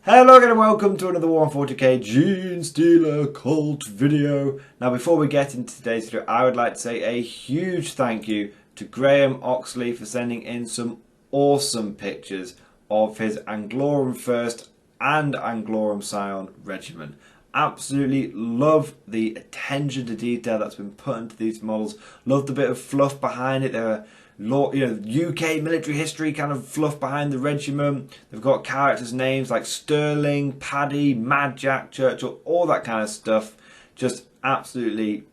Hello again and welcome to another Warhammer 40k Genestealer cult video. Now before we get into today's video, I would like to say a huge thank you to Graham Oxley for sending in some awesome pictures of his Anglorum First and Anglorum Scion regiment. Absolutely love the attention to detail that's been put into these models. Love the bit of fluff behind it. There are UK military history kind of fluff behind the regiment. They've got characters' names like Sterling, Paddy, Mad Jack, Churchill, all that kind of stuff. Just absolutely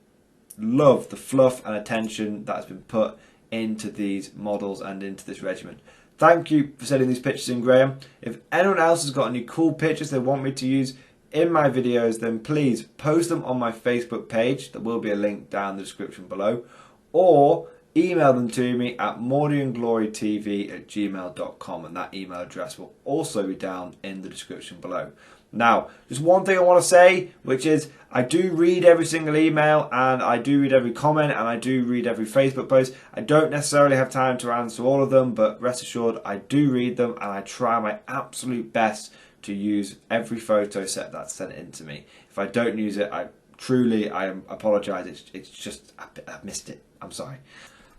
love the fluff and attention that has been put into these models and into this regiment. Thank you for sending these pictures in, Graham. If anyone else has got any cool pictures they want me to use in my videos, then please post them on my Facebook page. There will be a link down in the description below. Or email them to me at mordianglorytv@gmail.com, and that email address will also be down in the description below. Now, just one thing I want to say, which is I do read every single email, and I do read every comment, and I do read every Facebook post. I don't necessarily have time to answer all of them, but rest assured I do read them, and I try my absolute best to use every photo set that's sent in to me. If I don't use it, I apologise. It's just I missed it. I'm sorry.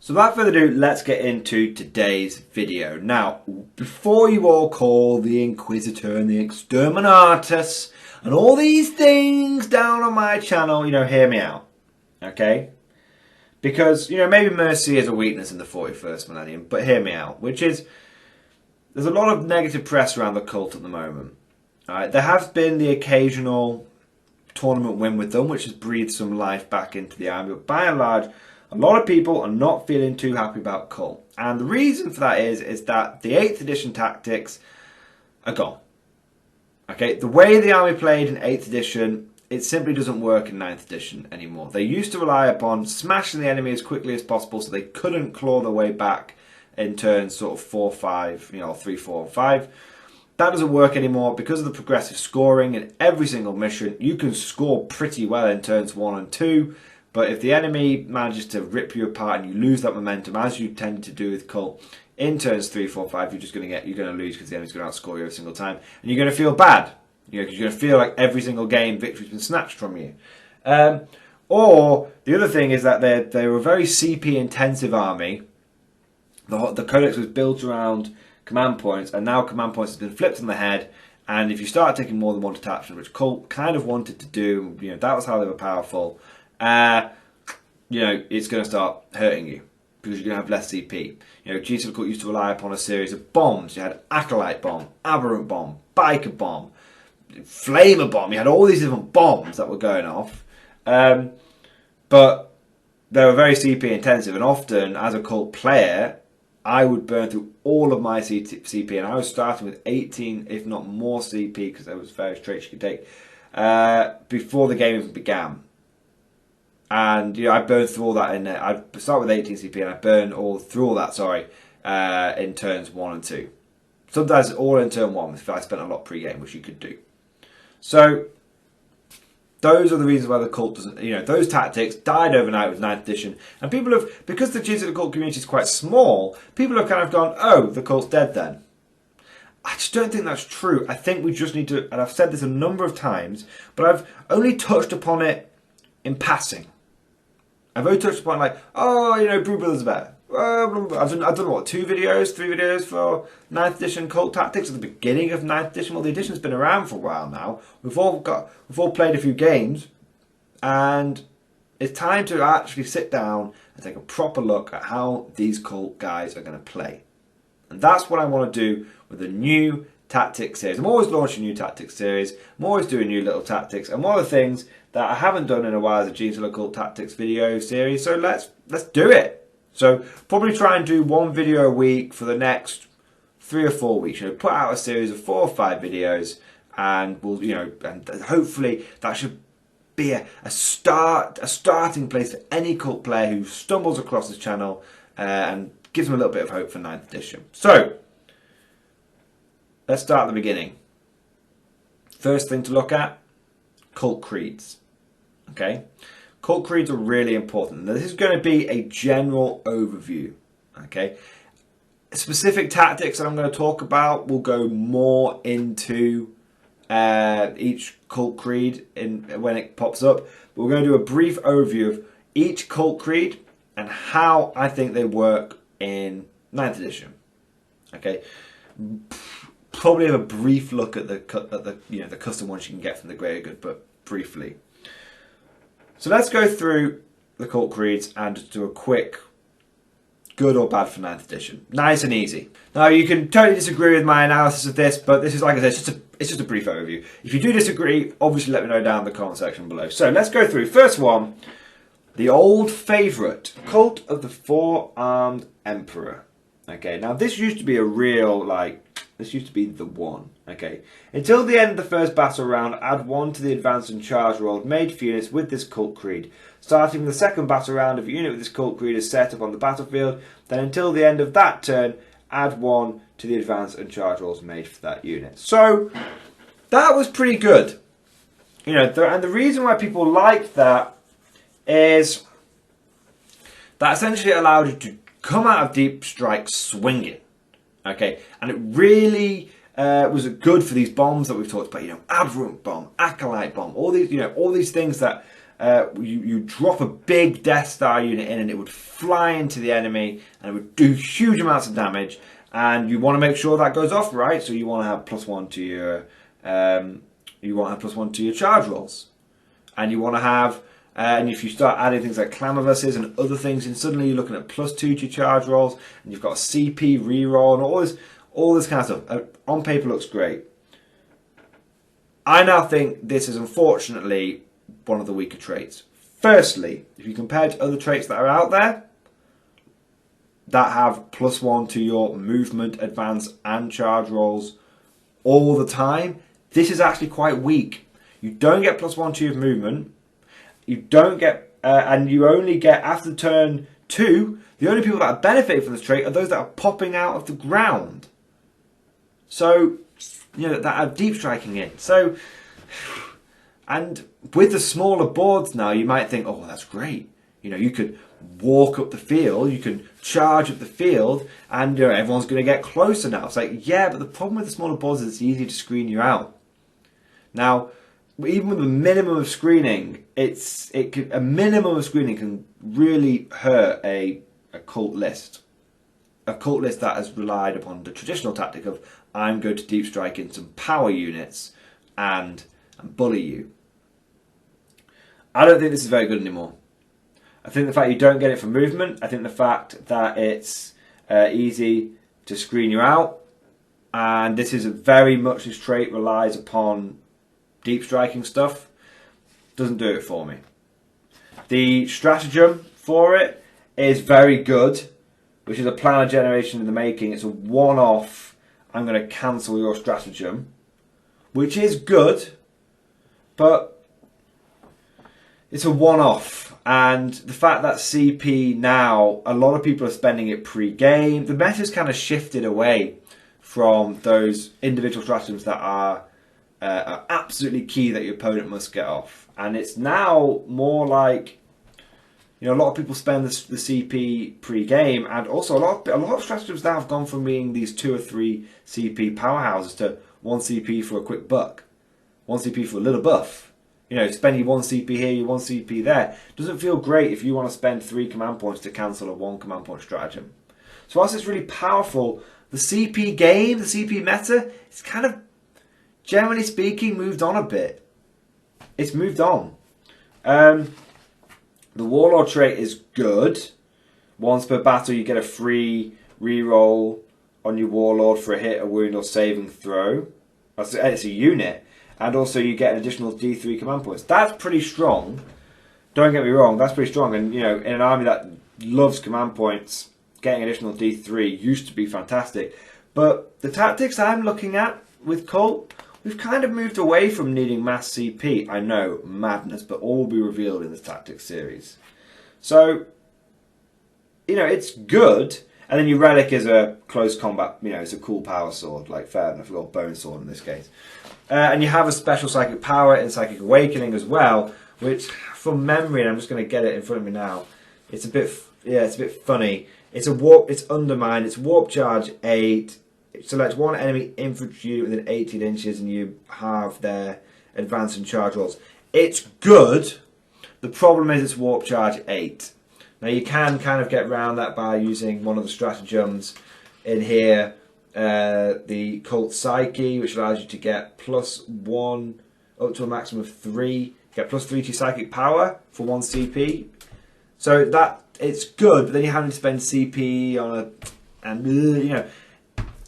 So without further ado, let's get into today's video. Now, before you all call the Inquisitor and the Exterminatus and all these things down on my channel, hear me out, okay? Because, maybe mercy is a weakness in the 41st millennium, but hear me out, which is, there's a lot of negative press around the cult at the moment. Alright, there has been the occasional tournament win with them, which has breathed some life back into the army, but by and large, a lot of people are not feeling too happy about Cult. And the reason for that is that the 8th edition tactics are gone. Okay, the way the army played in 8th edition, it simply doesn't work in 9th edition anymore. They used to rely upon smashing the enemy as quickly as possible so they couldn't claw their way back in turns sort of 4, 5, 3, 4, 5. That doesn't work anymore because of the progressive scoring in every single mission. You can score pretty well in turns 1 and 2. But if the enemy manages to rip you apart and you lose that momentum, as you tend to do with Cult, in turns 3, 4, 5, you're going to lose because the enemy's going to outscore you every single time, and you're going to feel bad, because you're going to feel like every single game victory's been snatched from you. Or the other thing is that they're a very CP intensive army. The Codex was built around command points, and now command points has been flipped on the head. And if you start taking more than one detachment, which Cult kind of wanted to do, that was how they were powerful. It's going to start hurting you because you're going to have less CP. Genestealer Cult used to rely upon a series of bombs. You had Acolyte Bomb, Aberrant Bomb, Biker Bomb, Flamer Bomb. You had all these different bombs that were going off. But they were very CP intensive, and often as a Cult player, I would burn through all of my CP, and I was starting with 18, if not more CP, because there was various traits you could take, before the game even began. And I burned through all that in there. I'd start with 18 CP and I burn through all that, in turns 1 and 2. Sometimes all in turn 1 if I spent a lot pre-game, which you could do. So those are the reasons why the Cult doesn't, those tactics died overnight with 9th edition. And people have, because the Genestealer Cult community is quite small, people have kind of gone, oh, the Cult's dead then. I just don't think that's true. I think we just need to, and I've said this a number of times, but I've only touched upon it in passing. I've only touched upon Brew Brothers are better. I've done what, 2 videos, 3 videos for 9th edition Cult Tactics at the beginning of 9th edition. Well, the edition's been around for a while now. We've all played a few games, and it's time to actually sit down and take a proper look at how these Cult guys are going to play. And that's what I want to do with the new tactics series. I'm always launching new tactics series. I'm always doing new little tactics, and one of the things that I haven't done in a while is a Genestealer Cult Tactics video series, so let's do it. So probably try and do 1 video a week for the next 3 or 4 weeks. Put out a series of 4 or 5 videos, and we'll and hopefully that should be a starting place for any Cult player who stumbles across this channel, and gives them a little bit of hope for 9th edition. So let's start at the beginning. First thing to look at, Cult creeds. Okay, Cult creeds are really important. Now, this is going to be a general overview. Okay, specific tactics that I'm going to talk about will go more into each cult creed when it pops up. But we're going to do a brief overview of each cult creed and how I think they work in 9th edition. Okay, probably have a brief look at the custom ones you can get from the Greater Good, but briefly. So let's go through the cult creeds and just do a quick good or bad for 9th edition. Nice and easy. Now you can totally disagree with my analysis of this, but this is, like I said, it's just a brief overview. If you do disagree, obviously let me know down in the comment section below. So let's go through. First one, the old favourite, Cult of the Four-Armed Emperor. Okay, now this used to be a real, this used to be the one. Okay, until the end of the first battle round, add 1 to the advance and charge roll made for units with this cult creed. Starting from the second battle round, if a unit with this cult creed is set up on the battlefield, then until the end of that turn, add 1 to the advance and charge rolls made for that unit. So that was pretty good. And the reason why people liked that is that essentially allowed you to come out of Deep Strike swinging. Okay, and it really was good for these bombs that we've talked about. Aberrant bomb, acolyte bomb, all these things that you drop a big Death Star unit in, and it would fly into the enemy, and it would do huge amounts of damage. And you want to make sure that goes off right, so you want to have +1 to your +1 to your charge rolls, and you want to have. And if you start adding things like Clamorvuses and other things, and suddenly you're looking at +2 to your charge rolls, and you've got a CP reroll and all this kind of stuff. On paper looks great. I now think this is unfortunately one of the weaker traits. Firstly, if you compare it to other traits that are out there that have +1 to your movement, advance and charge rolls all the time, this is actually quite weak. You don't get +1 to your movement. You don't get, and you only get after turn 2, the only people that are benefiting from this trait are those that are popping out of the ground. So, that are deep striking in. So, and with the smaller boards now, you might think, oh, well, that's great. You could walk up the field, you can charge up the field, and everyone's going to get closer now. It's like, yeah, but the problem with the smaller boards is it's easy to screen you out. Now, even with a minimum of screening, a minimum of screening can really hurt a cult list. A cult list that has relied upon the traditional tactic of I'm going to deep strike in some power units and bully you. I don't think this is very good anymore. I think the fact you don't get it for movement, I think the fact that it's easy to screen you out, and this is very much this trait relies upon deep striking stuff, doesn't do it for me. The stratagem for it is very good, which is a plan of generation in the making. It's a one-off, I'm going to cancel your stratagem, which is good, but it's a one-off. And the fact that CP now, a lot of people are spending it pre-game. The meta's kind of shifted away from those individual stratagems that are absolutely key that your opponent must get off, and it's now more like a lot of people spend the CP pre-game, and also a lot of stratagems now have gone from being these 2 or 3 CP powerhouses to 1 CP for a quick buck, 1 CP for a little buff. Spend your 1 CP here, your 1 CP there. Doesn't feel great if you want to spend 3 command points to cancel a 1 command point stratagem. So whilst it's really powerful, the CP game, the CP meta, it's kind of, generally speaking, moved on a bit. It's moved on. The Warlord trait is good. Once per battle you get a free reroll on your Warlord for a hit, a wound or saving throw. It's a unit. And also you get an additional D3 command points. That's pretty strong. Don't get me wrong, that's pretty strong. And in an army that loves command points, getting additional D3 used to be fantastic. But the tactics I'm looking at with Cult, we've kind of moved away from needing mass CP. I know, madness, but all will be revealed in this tactics series. So, it's good. And then your Relic is a close combat, it's a cool power sword, like fair enough, or bone sword in this case. And you have a special psychic power in Psychic Awakening as well, which, from memory, and I'm just going to get it in front of me now, it's a bit funny. It's undermined, it's warp charge 8, select one enemy infantry unit within 18 inches and you halve their advance and charge rolls. It's good. The problem is it's warp charge 8. Now you can kind of get around that by using one of the stratagems in here, the Cult Psyche, which allows you to get +1 up to a maximum of 3. Get +3 to your psychic power for 1 CP. So that it's good, but then you're having to spend CP on a, and you know,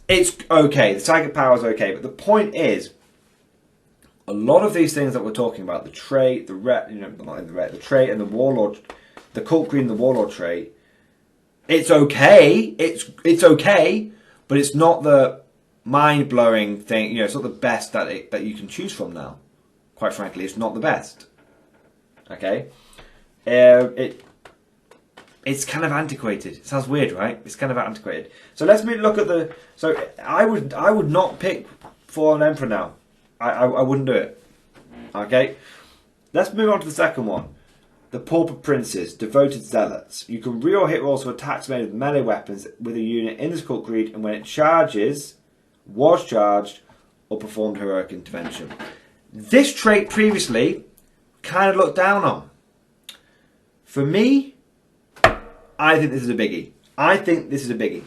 it's okay. The psychic power is okay, but the point is, a lot of these things that we're talking about, the trait, the the trait, and the warlord, the cult green, the warlord trait, it's okay. It's okay, but it's not the mind blowing thing. You know, it's not the best that you can choose from now. Quite frankly, it's not the best. Okay, it's kind of antiquated. It sounds weird, right? It's kind of antiquated. So let's look at the. So I would not pick Fallen Emperor now. I wouldn't do it. Okay, let's move on to the second one. The Pauper Princes, Devoted Zealots. You can reroll hit rolls for attacks made with melee weapons with a unit in this cult creed, and when it charges, was charged, or performed heroic intervention. This trait previously kind of looked down on. For me, I think this is a biggie. I think this is a biggie.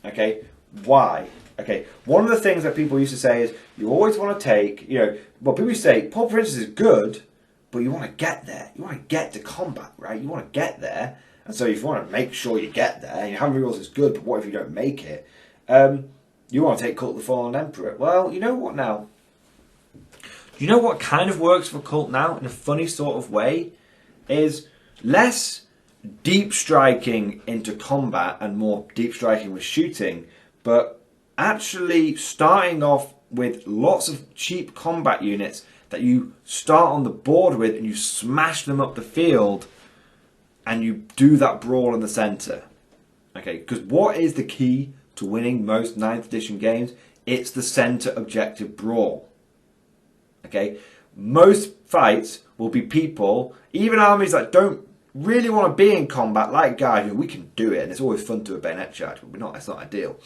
Okay, why? Okay, one of the things that people used to say is you always want to take, you know, well, people used to say Pauper Princes is good, but you want to get there. You want to get to combat, right? You want to get there. And so if you want to make sure you get there, you have rerolls is good, but what if you don't make it? You want to take Cult of the Fallen Emperor. Well, you know what now? You know what kind of works for Cult now in a funny sort of way? Is less deep striking into combat and more deep striking with shooting, but actually starting off with lots of cheap combat units that you start on the board with and you smash them up the field and you do that brawl in the centre. Okay, because what is the key to winning most 9th edition games? It's the centre objective brawl. Okay, most fights will be people, even armies that don't really want to be in combat, like Guardian, we can do it, and it's always fun to do a bayonet charge, but it's not ideal.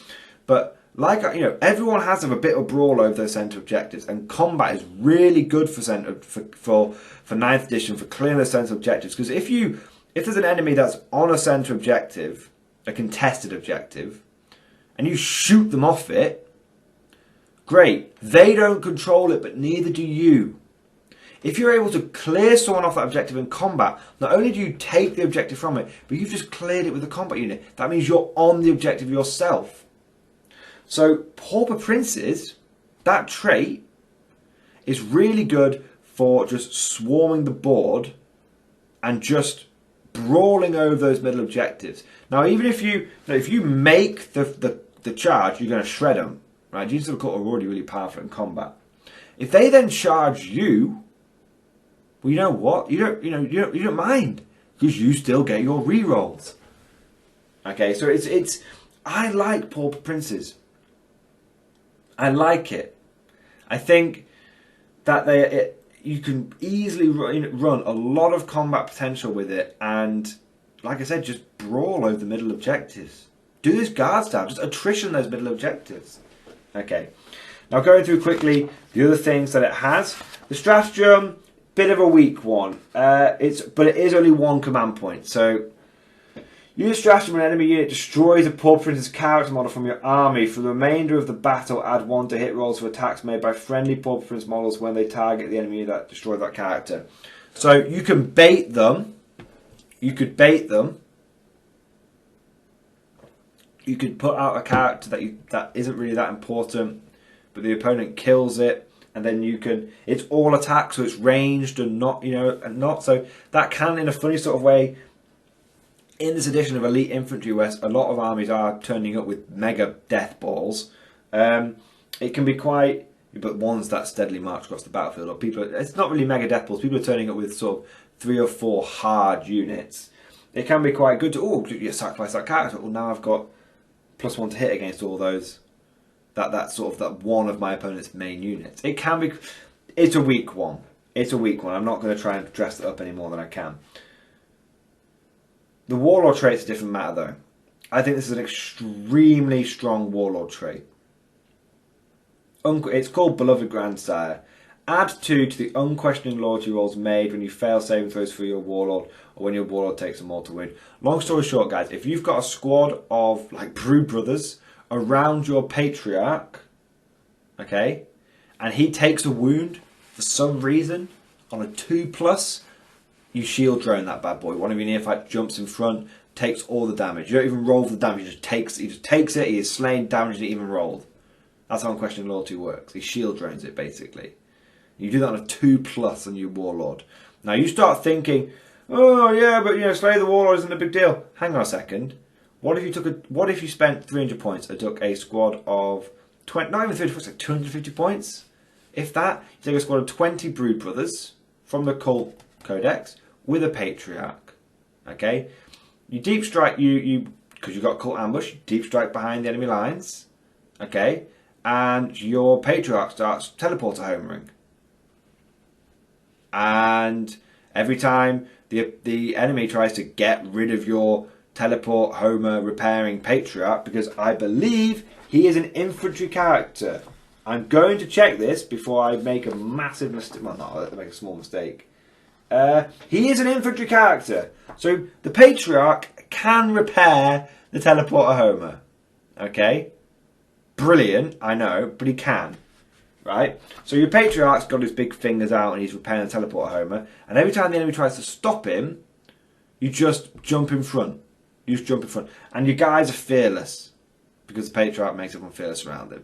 But like, you know, everyone has a bit of brawl over those centre objectives, and combat is really good for 9th edition for clearing those centre objectives. Because if there's an enemy that's on a centre objective, a contested objective, and you shoot them off it, great. They don't control it, but neither do you. If you're able to clear someone off that objective in combat, not only do you take the objective from it, but you've just cleared it with a combat unit. That means you're on the objective yourself. So Pauper Princes, that trait, is really good for just swarming the board and just brawling over those middle objectives. Now, even if you make the charge, you're going to shred them. Right? Units of the Cult are already really powerful in combat. If they then charge you, well, you know what? You don't mind, because you still get your rerolls. Okay, so it's I like Pauper Princes. I like it. I think that you can easily run a lot of combat potential with it, and like I said, just brawl over the middle objectives. Do this guard style, just attrition those middle objectives. Okay, now going through quickly the other things that it has. The stratagem, bit of a weak one. But it is only one command point. So use stratagem when an enemy unit destroys a Pauper Prince's character model from your army. For the remainder of the battle, add 1 to hit rolls for attacks made by friendly Pauper Prince models when they target the enemy that destroyed that character. So you can bait them. You could bait them. You could put out a character that isn't really that important, but the opponent kills it, and then you can. It's all attack, so it's ranged and not, and not. So that can, in a funny sort of way, in this edition of Elite Infantry, where a lot of armies are turning up with mega death balls, it can be quite. But ones that steadily march across the battlefield, or people. It's not really mega death balls. People are turning up with sort of 3 or 4 hard units. It can be quite good to you sacrifice that character. Well, now I've got +1 to hit against all those. That's one of my opponent's main units. It can be. It's a weak one. It's a weak one. I'm not going to try and dress it up any more than I can. The Warlord trait's a different matter, though. I think this is an extremely strong Warlord trait. it's called Beloved Grandsire. Add 2 to the unquestioning loyalty rolls made when you fail saving throws for your Warlord or when your Warlord takes a mortal wound. Long story short, guys, if you've got a squad of like Brood Brothers around your Patriarch, okay, and he takes a wound for some reason on a 2+, you shield drone that bad boy. One of your neophytes jumps in front, takes all the damage. You don't even roll for the damage, he just takes it, he is slain, damage isn't even rolled. That's how unquestioning loyalty works. He shield drones it basically. You do that on a 2+ on your Warlord. Now you start thinking, oh yeah, but you know, slay the Warlord isn't a big deal. Hang on a second. What if you spent 300 points and took a squad of 20, not even 30 points, like 250 points? If that, you take a squad of 20 Brood Brothers from the Cult Codex with a Patriarch. Okay? You deep strike, because you've got Cult Ambush, you deep strike behind the enemy lines. Okay? And your Patriarch starts teleporter homering. And every time the enemy tries to get rid of your teleport homer repairing Patriarch, because I believe he is an infantry character. I'm going to check this before I make a massive mistake. Well, not I'll make a small mistake. He is an infantry character. So the Patriarch can repair the teleporter homer. Okay? Brilliant, I know, but he can. Right? So your Patriarch's got his big fingers out and he's repairing the teleporter homer. And every time the enemy tries to stop him, you just jump in front. You just jump in front. And your guys are fearless. Because the Patriarch makes everyone fearless around him.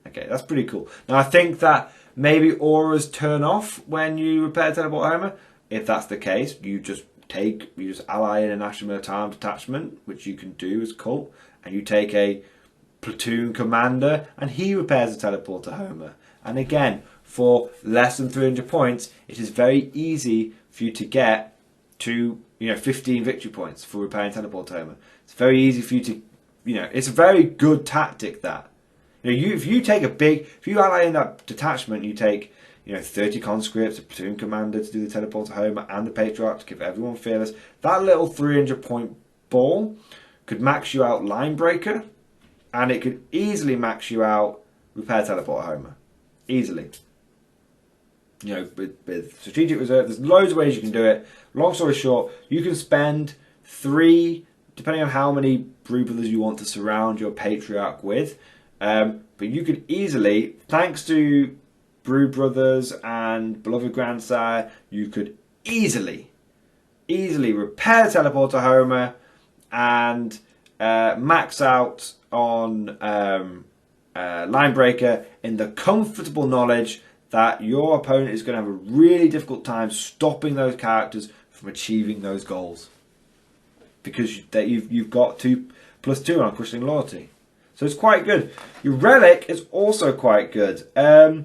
Okay, that's pretty cool. Now I think that maybe auras turn off when you repair teleporter homer. If that's the case, you just ally in a National Military detachment, which you can do as Cult, and you take a platoon commander and he repairs the teleporter homer. And again, for less than 300 points, it is very easy for you to get to 15 victory points for repairing teleporter homer. It's very easy for you to, it's a very good tactic that. If you ally in that detachment, you take 30 conscripts, a platoon commander to do the teleporter homer and the Patriarch to give everyone fearless. That little 300 point ball could max you out line breaker. And it could easily max you out repair teleporter homer. Easily. With strategic reserve, there's loads of ways you can do it. Long story short, you can spend 3, depending on how many Brood Brothers you want to surround your Patriarch with. But you could easily, thanks to Brood Brothers and Beloved Grandsire, you could easily repair teleporter homer and max out on Linebreaker in the comfortable knowledge that your opponent is going to have a really difficult time stopping those characters from achieving those goals. Because you've got 2+2 on Unquestioning Loyalty. So it's quite good. Your Relic is also quite good. Poor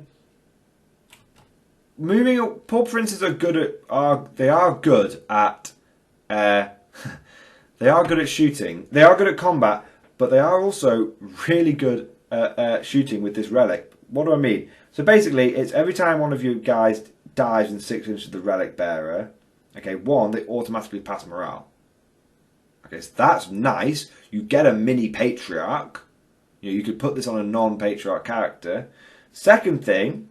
Princes are good at they are good at shooting. They are good at combat, but they are also really good at shooting with this Relic. What do I mean? So basically, it's every time one of you guys dies in 6 inches of the Relic bearer, okay, they automatically pass morale. Okay, so that's nice. You get a mini Patriarch. You could put this on a non-Patriarch character. Second thing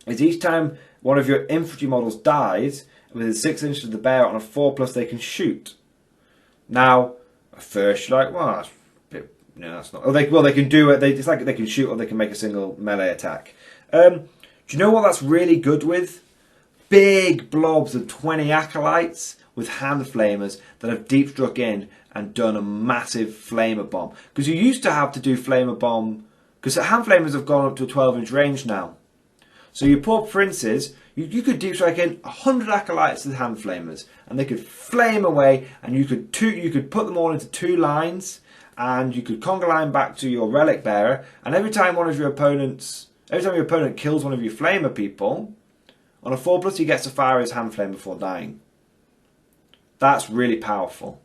is each time one of your infantry models dies within 6 inches of the bearer on a 4+, they can shoot. Now, at first you're like, well, that's a bit, that's not. They can do it. It's like they can shoot or they can make a single melee attack. Do you know what that's really good with? Big blobs of 20 acolytes with hand flamers that have deep struck in and done a massive flamer bomb. Because you used to have to do flamer bomb, because the hand flamers have gone up to a 12-inch range now. So your poor princes, you could deep strike in 100 acolytes with hand flamers, and they could flame away, and you could put them all into 2 lines, and you could conga line back to your relic bearer, and every time your opponent kills one of your flamer people, on a 4+, he gets to fire his hand flame before dying. That's really powerful.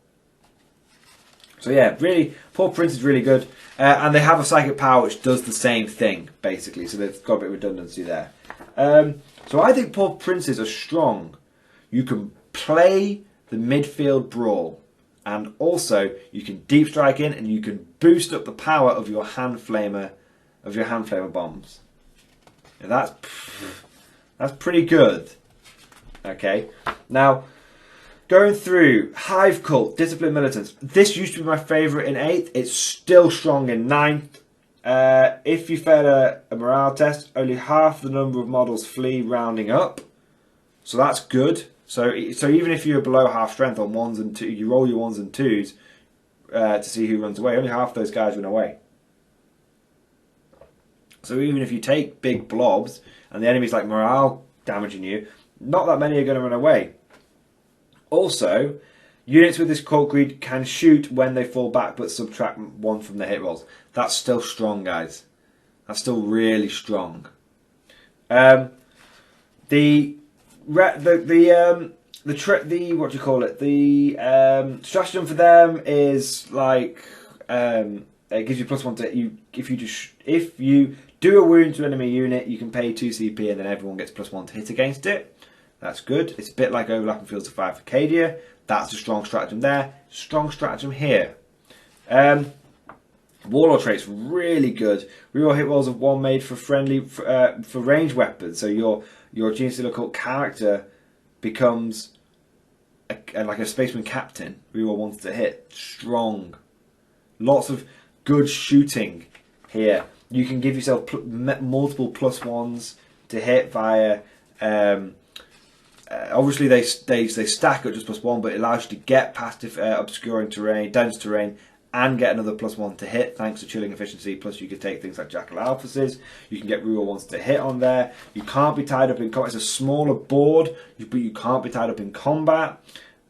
So yeah, really, poor prince is really good, and they have a psychic power which does the same thing basically. So they've got a bit of redundancy there. So I think poor princes are strong. You can play the midfield brawl, and also you can deep strike in, and you can boost up the power of your hand flamer of your hand flamer bombs. Now that's pretty good. Okay, now going through Hive Cult, Disciplined Militants. This used to be my favourite in 8th. It's still strong in 9th. If you fail a morale test, only half the number of models flee, rounding up. So that's good. So even if you're below half strength on 1s and 2s, you roll your 1s and 2s to see who runs away. Only half those guys run away. So even if you take big blobs and the enemy's like morale damaging you, not that many are going to run away. Also, units with this cult creed can shoot when they fall back but subtract 1 from their hit rolls. That's still strong, guys. That's still really strong. The stratagem for them is like it gives you +1 to if you do a wound to an enemy unit, you can pay 2 CP and then everyone gets +1 to hit against it. That's good. It's a bit like overlapping fields of fire for Cadia. That's a strong stratagem there. Strong stratagem here. Warlord Traits, really good. Reroll hit rolls of 1 made for for ranged weapons. So your Genestealer cult character becomes like a spaceman captain. Reroll 1s to hit. Strong. Lots of good shooting here. You can give yourself multiple +1s to hit via. Obviously, they stack at just +1, but it allows you to get past obscuring terrain, dense terrain, and get another +1 to hit thanks to chilling efficiency. Plus, you can take things like Jackal Alphases. You can get reroll 1s to hit on there. You can't be tied up in combat. It's a smaller board, but you can't be tied up in combat.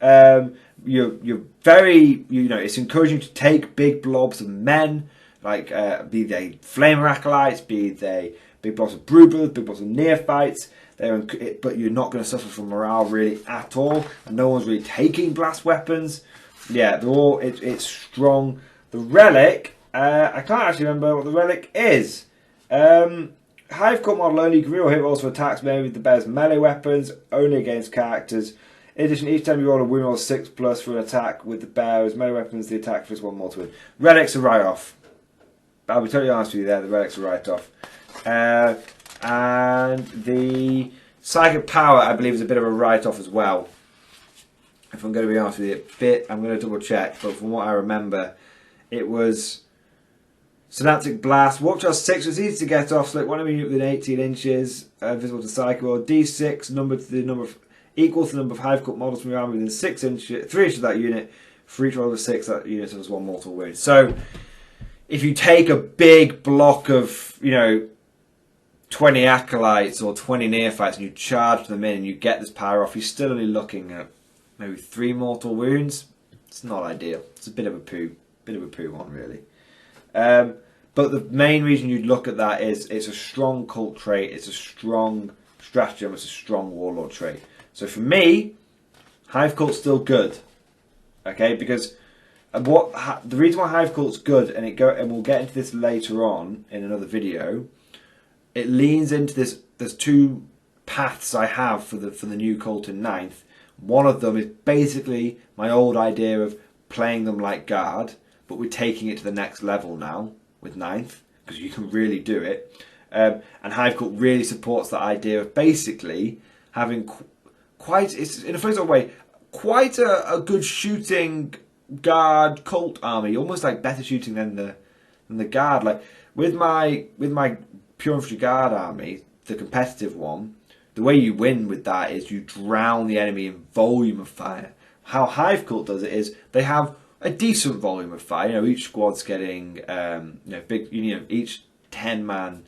You're very, it's encouraging to take big blobs of men, like be they Flamer Acolytes, be they big blobs of Brood Brothers, big blobs of Neophytes. But you're not going to suffer from morale really at all, and no one's really taking blast weapons. Yeah, they're all it's strong. The Relic, I can't actually remember what the Relic is. Hive Cult model only real hit rolls for attacks made with the bear's melee weapons, only against characters. In addition, each time you roll a wound roll 6+ for an attack with the bear's melee weapons, the attack plus 1 more to win. Relic's a write-off. I'll be totally honest with you there. The Relic's a write-off. And the Psychic Power, I believe, is a bit of a write-off as well. If I'm going to be honest with you, I'm going to double check, but from what I remember, it was Synaptic Blast. Warp Charge 6 was easy to get off, select one enemy within 18 inches, visible to Psychic World. D6, equal to the number of Hive Cult models from your army within 3 inches of that unit. For each roll of 6, that unit suffers 1 mortal wound. So, if you take a big block of, 20 Acolytes or 20 Neophytes and you charge them in and you get this power off, you're still only looking at maybe 3 mortal wounds. It's not ideal. It's a bit of a poo one, really. But the main reason you'd look at that is it's a strong cult trait, it's a strong stratagem, it's a strong warlord trait. So for me, Hive Cult's still good. Okay, because the reason why Hive Cult's good, and we'll get into this later on in another video. It leans into this. There's 2 paths I have for the new cult in 9th. One of them is basically my old idea of playing them like guard, but we're taking it to the next level now with 9th because you can really do it. And Hive Cult really supports that idea of basically having it's in a funny sort of way, quite a good shooting guard cult army, almost like better shooting than the guard. Like with my Pure Infantry Guard army, the competitive one, the way you win with that is you drown the enemy in volume of fire. How Hive Cult does it is they have a decent volume of fire. Each squad's getting each 10-man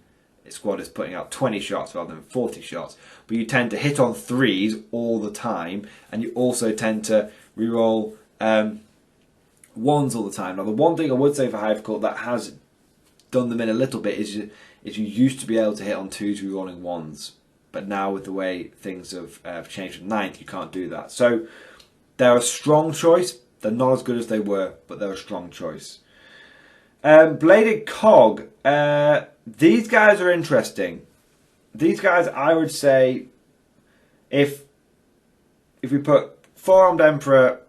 squad is putting out 20 shots rather than 40 shots. But you tend to hit on 3s all the time, and you also tend to reroll 1s all the time. Now, the one thing I would say for Hive Cult that has done them in a little bit is you used to be able to hit on 2s rerolling 1s, but now with the way things have changed in 9th, you can't do that. So they're a strong choice. They're not as good as they were, but they're a strong choice. Bladed Cog. These guys are interesting. These guys, I would say, if we put Four-Armed Emperor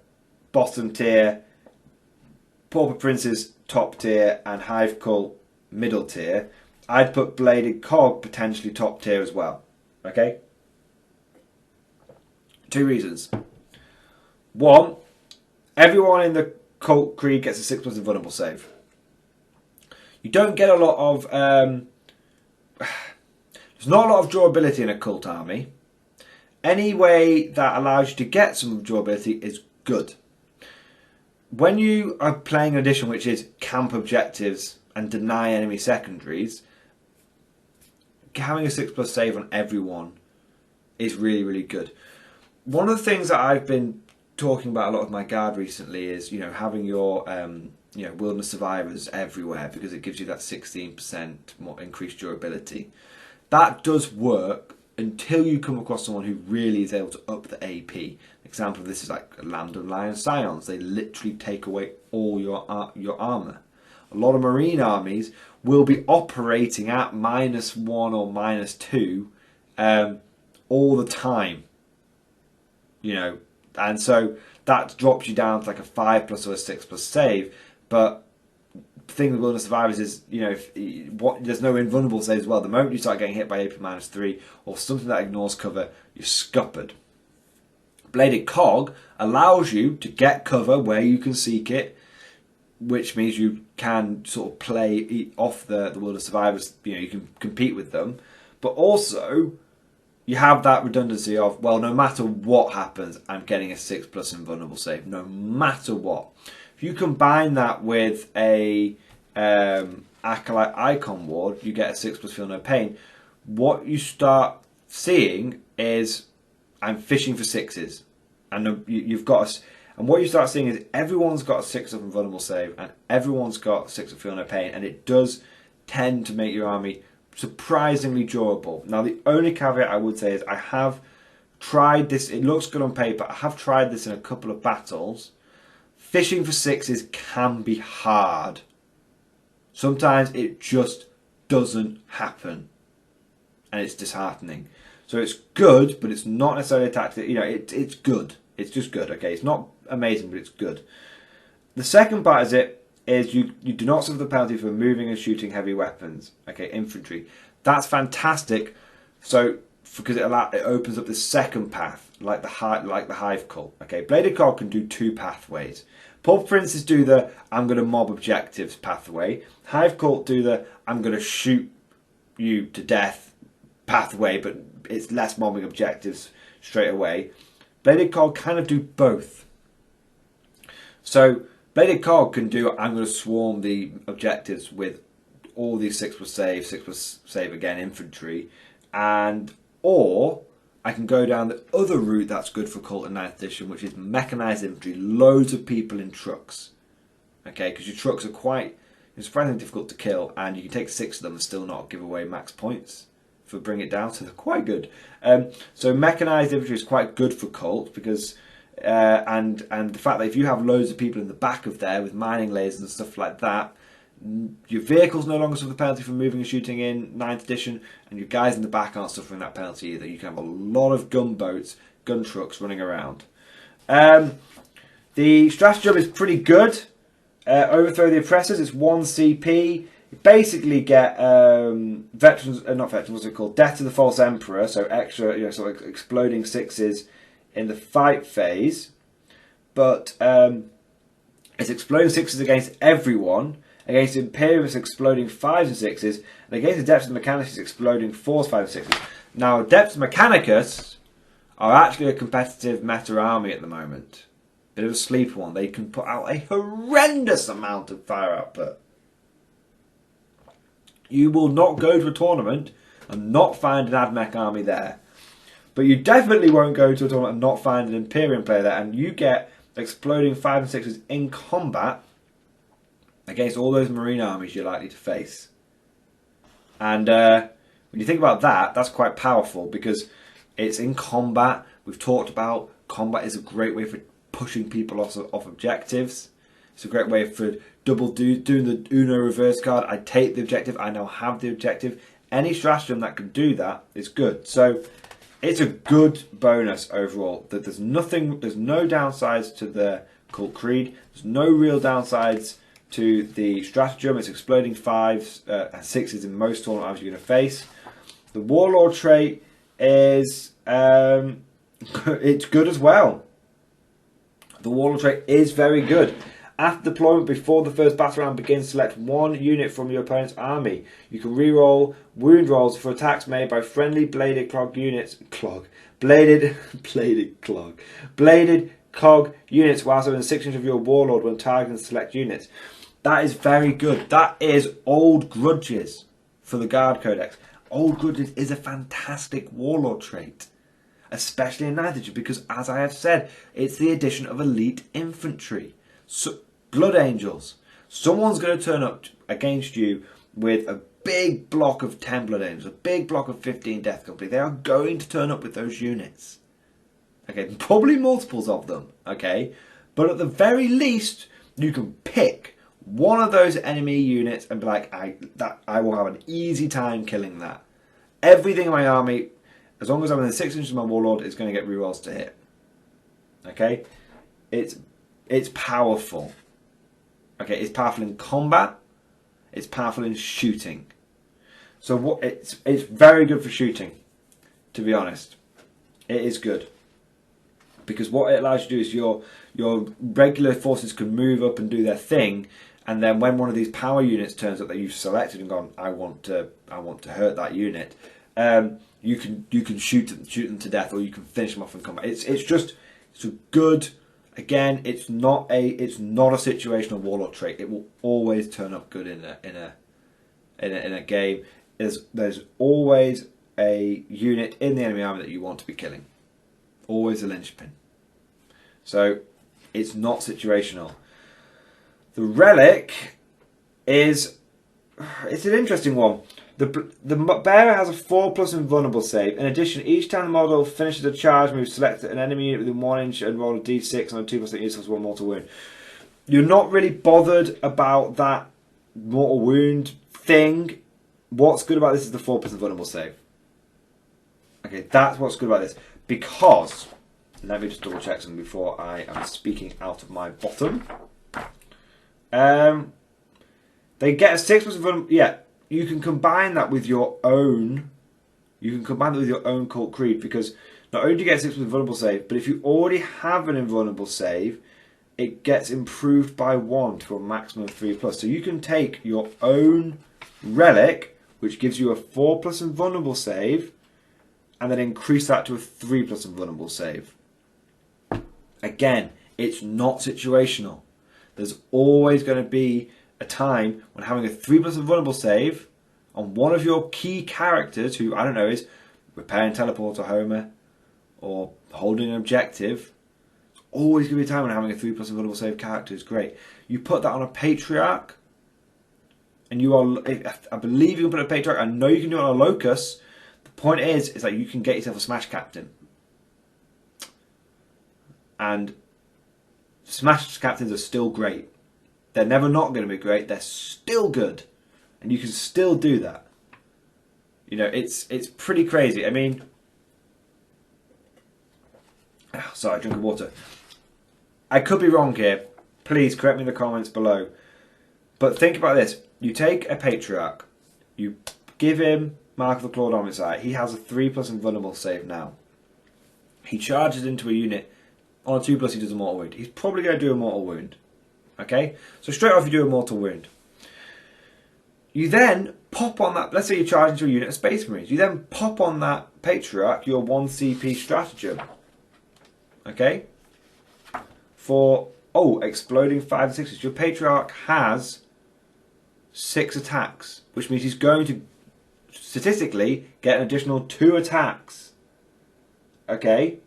bottom tier, Pauper Princes top tier, and Hive Cult middle tier, I'd put Bladed Cog potentially top tier as well. Okay? 2 reasons. 1, everyone in the Cult Creed gets a 6+ invulnerable save. You don't get a lot of... there's not a lot of durability in a Cult army. Any way that allows you to get some durability is good. When you are playing an edition which is camp objectives and deny enemy secondaries, having a 6+ save on everyone is really, really good. One of the things that I've been talking about a lot with my guard recently is, you know, having your wilderness survivors everywhere, because it gives you that 16% more increased durability. That does work until you come across someone who really is able to up the AP. An example of this is like Lambda Lion Scions. They literally take away all your armour. A lot of Marine armies will be operating at -1 or -2 all the time. You know, and so that drops you down to like a 5+ or a 6+ save. But the thing with Wilderness Survivors is, you know, there's no invulnerable saves as well. The moment you start getting hit by AP -3 or something that ignores cover, you're scuppered. Bladed Cog allows you to get cover where you can seek it, which means you can sort of play off the Wilderness Survivors. You know, you can compete with them, but also you have that redundancy of, well, no matter what happens, I'm getting a 6+ invulnerable save, no matter what. If you combine that with a Acolyte Icon Ward, you get a 6+ Feel No Pain. What you start seeing is, I'm fishing for 6s, and you've got and what you start seeing is everyone's got a 6 of invulnerable save, and everyone's got 6 of Feel No Pain, and it does tend to make your army surprisingly durable. Now, the only caveat I would say is I have tried this. It looks good on paper. I have tried this in a couple of battles. Fishing for 6s can be hard. Sometimes it just doesn't happen, and it's disheartening. So it's good, but it's not necessarily a tactic. You know, it's good. It's just good. Okay, it's not amazing, but it's good. The second part is you do not suffer the penalty for moving and shooting heavy weapons. Okay, infantry. That's fantastic. So because it opens up the second path, like the Hive Cult. Okay, Bladed Cog can do 2 pathways. Pulp Princes do the I'm going to mob objectives pathway. Hive Cult do the I'm going to shoot you to death pathway, but it's less mobbing objectives straight away. Bladed Cog kind of do both. So Bladed Cog can do I'm going to swarm the objectives with all these 6+ save, 6+ save again infantry, or I can go down the other route that's good for Cult in 9th edition, which is mechanized infantry, loads of people in trucks. Okay, because your trucks are surprisingly difficult to kill, and you can take 6 of them and still not give away max points for bring it down, so they're quite good. So mechanized infantry is quite good for Cult because and the fact that if you have loads of people in the back of there with mining lasers and stuff like that, your vehicles no longer suffer the penalty for moving and shooting in 9th edition, and your guys in the back aren't suffering that penalty either. You can have a lot of gunboats, gun trucks running around. The stratagem is pretty good. Overthrow the oppressors. It's 1 CP. You basically get not veterans. What's it called? Death to the False Emperor. So extra, you know, sort of exploding 6s in the fight phase, but it's exploding 6s against everyone. Against Imperialists, exploding 5s and 6s, and against the Adeptus Mechanicus, exploding 4s, 5s, and 6s. Now, Adeptus Mechanicus are actually a competitive meta army at the moment. Bit of a sleeper one. They can put out a horrendous amount of fire output. You will not go to a tournament and not find an AdMech army there. But you definitely won't go to a tournament and not find an Imperium player there, and you get exploding 5s and 6s in combat against all those Marine armies you're likely to face. And when you think about that, that's quite powerful because it's in combat. We've talked about combat is a great way for pushing people off objectives. It's a great way for doing the Uno reverse card. I take the objective, I now have the objective. Any stratagem that can do that is good. So it's a good bonus overall. That there's no downsides to the Cult Creed. There's no real downsides to the stratagem. It's exploding 5s and 6s in most tournament armies you're going to face. The Warlord trait is it's good as well. The Warlord trait is very good. After deployment, before the first battle round begins, select one unit from your opponent's army. You can reroll wound rolls for attacks made by friendly bladed cog units. Bladed cog units whilst within 6 inches of your warlord when targeting select units. That is very good. That is Old Grudges for the Guard Codex. Old Grudges is a fantastic warlord trait, especially in 9th edition, because as I have said, it's the addition of elite infantry. So, Blood Angels. Someone's going to turn up against you with a big block of 10 Blood Angels, a big block of 15 Death Company. They are going to turn up with those units. Okay, probably multiples of them. Okay, but at the very least, you can pick one of those enemy units and be like, I will have an easy time killing that. Everything in my army, as long as I'm in the 6 inches of my warlord, is going to get rerolls to hit. Okay, it's powerful. Okay, it's powerful in combat. It's powerful in shooting. So what it's very good for shooting. To be honest, it is good because what it allows you to do is your regular forces can move up and do their thing, and then when one of these power units turns up that you've selected and gone, I want to hurt that unit. You can shoot them to death, or you can finish them off in combat. It's a good. Again, it's not a situational warlord trait. It will always turn up good in a game. There's always a unit in the enemy army that you want to be killing. Always a linchpin. So it's not situational. The Relic it's an interesting one. The bearer has a 4+ invulnerable save. In addition, each time the model finishes a charge move, select an enemy unit within 1 inch and roll a d6 on a 2+ that uses 1 mortal wound. You're not really bothered about that mortal wound thing. What's good about this is the 4+ invulnerable save. Okay, that's what's good about this. Because, let me just double check something before I am speaking out of my bottom. They get a 6+ invulnerable. Yeah. You can combine that with your own. You can combine that with your own cult creed, because not only do you get 6 with invulnerable save, but if you already have an invulnerable save, it gets improved by 1 to a maximum of 3+. So you can take your own Relic, which gives you a 4+ invulnerable save, and then increase that to a 3+ invulnerable save. Again, it's not situational. There's always going to be a time when having a 3+ invulnerable save on one of your key characters, who, I don't know, is repairing teleport or Homer or holding an objective. There's always going to be a time when having a 3+ invulnerable save character is great. You put that on a Patriarch, and you are, I believe you can put a Patriarch, I know you can do it on a Locus. The point is that you can get yourself a Smash Captain. And Smash Captains are still great. They're never not going to be great. They're still good, and you can still do that. You know, it's pretty crazy. I mean, sorry, drink of water. I could be wrong here. Please correct me in the comments below. But think about this: you take a Patriarch, you give him Mark of the Clawed Homicide. He has a 3+ invulnerable save now. He charges into a unit on a 2+. He does a mortal wound. He's probably going to do a mortal wound. Okay, so straight off you do a mortal wound. You then pop on that, let's say you charge into a unit of Space Marines. You then pop on that Patriarch your 1 CP stratagem. Okay? For, exploding 5 and 6s. Your Patriarch has 6 attacks, which means he's going to statistically get an additional 2 attacks. Okay?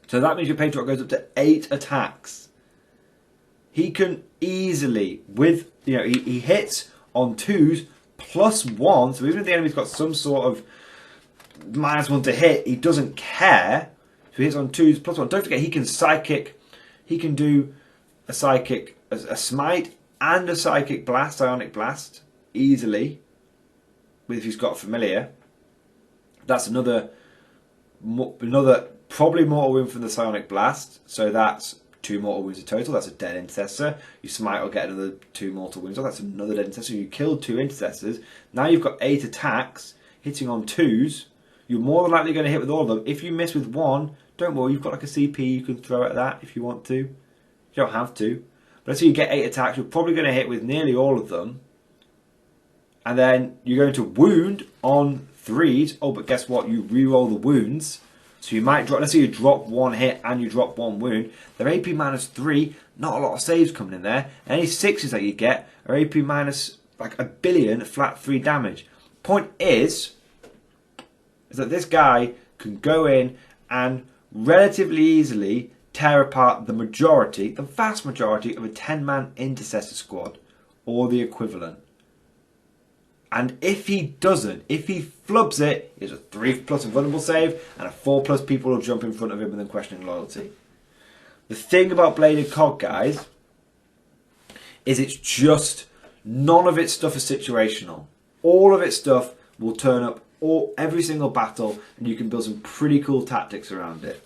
So that means your Patriarch goes up to 8 attacks. He can easily, with, he hits on 2s +1, so even if the enemy's got some sort of -1 to hit, he doesn't care. So he hits on 2s +1. Don't forget, he can psychic, he can do a psychic, a smite and a psychic blast, psionic blast, easily, if he's got familiar. That's another probably mortal wound from the psionic blast, so that's 2 mortal wounds in total. That's a dead intercessor. You smite or get another 2 mortal wounds. Oh, that's another dead intercessor. You killed 2 intercessors. Now you've got 8 attacks hitting on 2s. You're more than likely going to hit with all of them. If you miss with 1, don't worry. You've got like a CP you can throw at that if you want to. You don't have to. But let's say you get 8 attacks. You're probably going to hit with nearly all of them. And then you're going to wound on 3s. Oh, but guess what? You re-roll the wounds. So you might drop, let's say you drop 1 hit and you drop 1 wound. They're AP minus 3, not a lot of saves coming in there. Any 6s that you get are AP minus like 1 billion flat 3 damage. Point is that this guy can go in and relatively easily tear apart the vast majority of a 10-man intercessor squad or the equivalent. And if he doesn't, if he flubs it, it's a 3+ invulnerable save, and a 4+ people will jump in front of him and then questioning loyalty. The thing about Bladed Cog, guys, is it's just none of its stuff is situational. All of its stuff will turn up every single battle, and you can build some pretty cool tactics around it.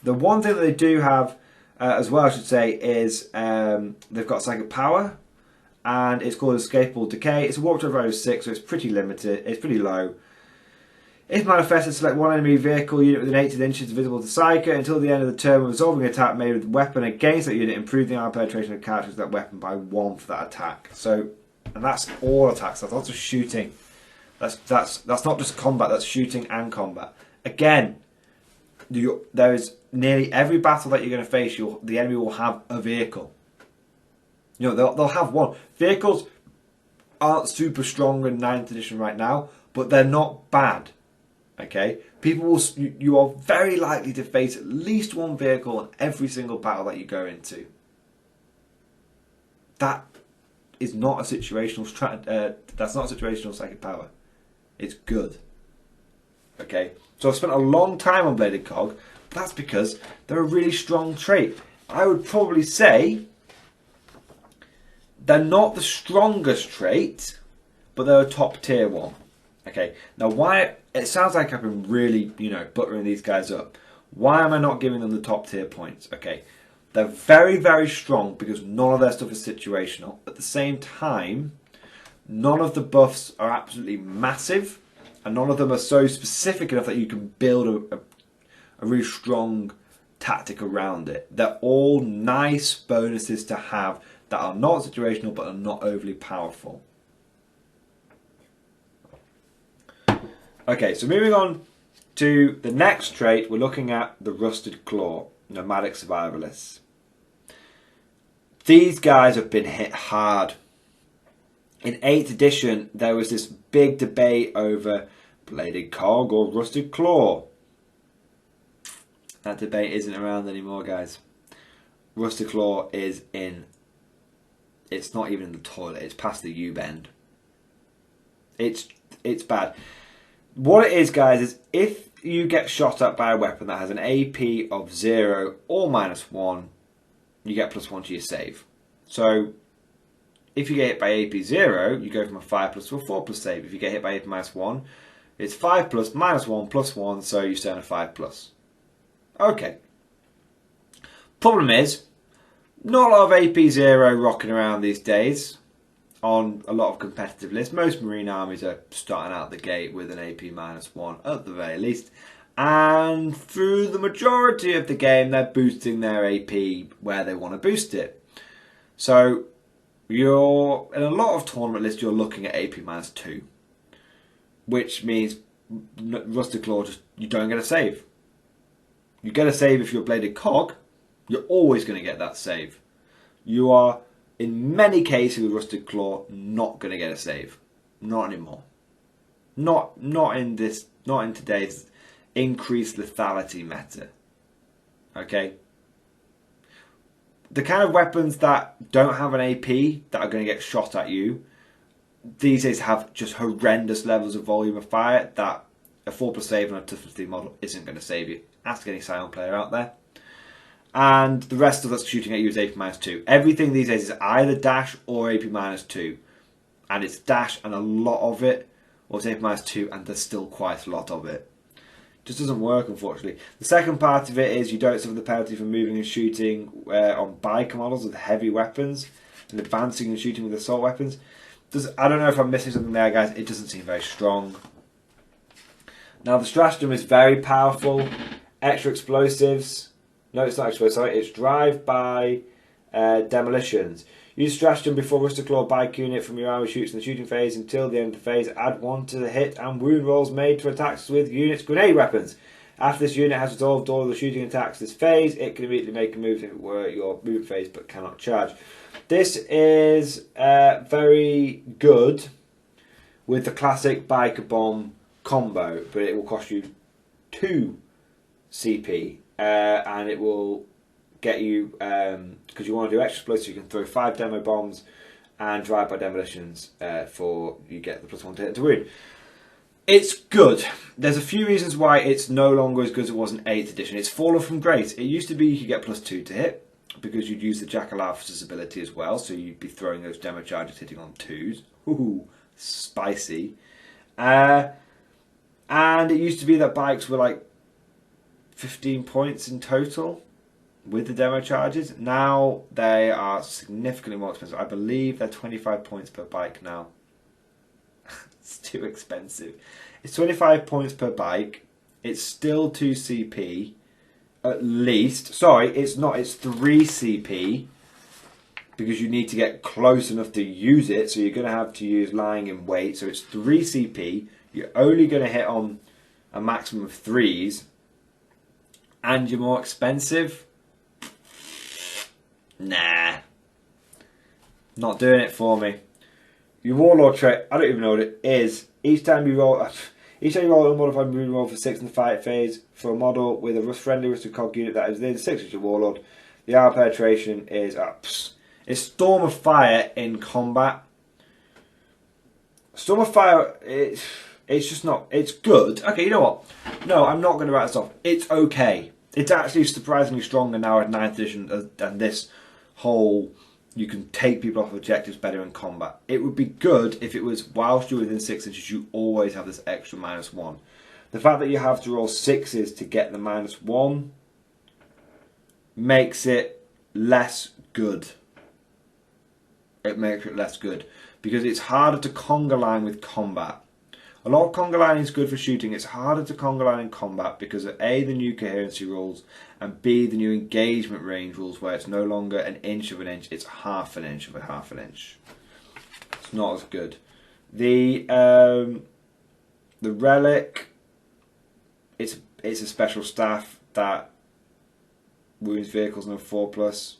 The one thing that they do have, as well, I should say, is they've got psychic power. And it's called Escapable Decay. It's a warp to value 6, so it's pretty limited. It's pretty low. If manifested, select 1 enemy vehicle unit within 18 inches visible to Psyker until the end of the turn. Resolving an attack made with a weapon against that unit, improve the armor penetration of characters with that weapon by 1 for that attack. So, and that's all attacks. That's not just shooting. That's not just combat. That's shooting and combat. Again, there is nearly every battle that you're going to face. The enemy will have a vehicle. You know, they'll have one. Vehicles aren't super strong in 9th edition right now, but they're not bad. Okay? You are very likely to face at least one vehicle in every single battle that you go into. That is not a situational that's not a situational psychic power. It's good. Okay? So I've spent a long time on Bladed Cog, but that's because they're a really strong trait. I would probably say they're not the strongest trait, but they're a top tier one. Okay, now why, it sounds like I've been really, buttering these guys up. Why am I not giving them the top tier points? Okay, they're very, very strong because none of their stuff is situational. At the same time, none of the buffs are absolutely massive, and none of them are so specific enough that you can build a really strong tactic around it. They're all nice bonuses to have that are not situational but are not overly powerful. Okay, so moving on to the next trait, we're looking at the Rusted Claw, Nomadic Survivalists. These guys have been hit hard. In 8th edition, there was this big debate over Bladed Cog or Rusted Claw. That debate isn't around anymore, guys. Rusted Claw is in... It's not even in the toilet. It's past the U-bend. It's bad. What it is, guys, is if you get shot at by a weapon that has an AP of 0 or -1, you get +1 to your save. So if you get hit by AP 0, you go from a 5+ to a 4+ save. If you get hit by AP -1, it's 5+ -1 +1, so you stay on a 5+. Okay. Problem is, not a lot of AP 0 rocking around these days on a lot of competitive lists. Most Marine armies are starting out the gate with an AP -1 at the very least. And through the majority of the game, they're boosting their AP where they want to boost it. So you're in a lot of tournament lists, you're looking at AP -2, which means Rusted Claw, you don't get a save. You get a save if you're Bladed Cog. You're always going to get that save. You are, in many cases with Rusted Claw, not going to get a save. Not anymore. Not in today's increased lethality meta. Okay? The kind of weapons that don't have an AP that are going to get shot at you, these days have just horrendous levels of volume of fire that a 4+ save on a tough 15 model isn't going to save you. Ask any Scion player out there. And the rest of us shooting at you is AP -2. Everything these days is either dash or AP -2. And it's dash and a lot of it, or it's AP -2 and there's still quite a lot of it. Just doesn't work, unfortunately. The second part of it is you don't suffer the penalty for moving and shooting on bike models with heavy weapons and advancing and shooting with assault weapons. I don't know if I'm missing something there, guys. It doesn't seem very strong. Now, the stratagem is very powerful. Extra explosives. No, it's not explosive. Sorry, it's drive-by demolitions. Use stratagem before Rusted Claw bike unit from your army shoots in the shooting phase until the end of the phase. Add 1 to the hit and wound rolls made to attacks with units' grenade weapons. After this unit has resolved all of the shooting attacks this phase, it can immediately make a move if it were your movement phase but cannot charge. This is very good with the classic biker bomb combo, but it will cost you 2 CP and it will get you, because you want to do extra explosives, you can throw 5 demo bombs and drive-by demolitions for you get the +1 to hit and to wound. It's good. There's a few reasons why it's no longer as good as it was in 8th edition. It's fallen from grace. It used to be you could get +2 to hit because you'd use the Jackal-Alpha's ability as well, so you'd be throwing those demo charges hitting on 2s. Ooh, spicy. And it used to be that bikes were like 15 points in total with the demo charges. Now they are significantly more expensive. I believe they're 25 points per bike now. It's too expensive. It's 25 points per bike. It's still 2 CP at least. Sorry, it's not. It's 3 CP because you need to get close enough to use it. So you're going to have to use lying in wait. So it's 3 CP. You're only going to hit on a maximum of 3s. And you're more expensive. Nah. Not doing it for me. Your Warlord Trait, I don't even know what it is. Each time you roll a modified movement roll for 6 in the fight phase for a model with a friendly rusted cog unit that is within 6 of your Warlord, the armor penetration is up. It's Storm of Fire in combat. Storm of Fire, it's just not, it's good. Okay, you know what? No, I'm not going to write this off. It's okay. It's actually surprisingly stronger now at 9th edition than this whole, you can take people off objectives better in combat. It would be good if it was whilst you're within 6 inches, you always have this extra -1. The fact that you have to roll 6s to get the -1 makes it less good. It makes it less good because it's harder to conga line with combat. A lot of conga lining is good for shooting. It's harder to conga line in combat because of A, the new coherency rules, and B, the new engagement range rules where it's no longer an inch of an inch, it's half an inch of a half an inch. It's not as good. The Relic, it's a special staff that wounds vehicles no 4+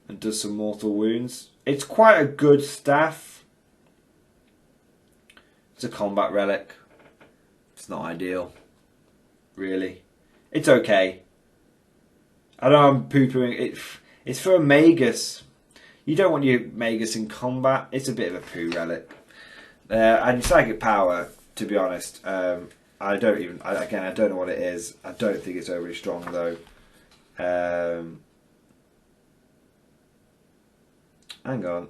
and does some mortal wounds. It's quite a good staff. It's a combat relic. It's not ideal, really. It's okay. I know I'm poo-pooing it. It's for a Magus. You don't want your Magus in combat. It's a bit of a poo relic. And psychic power, to be honest, I don't know what it is. I don't think it's overly strong though. Hang on.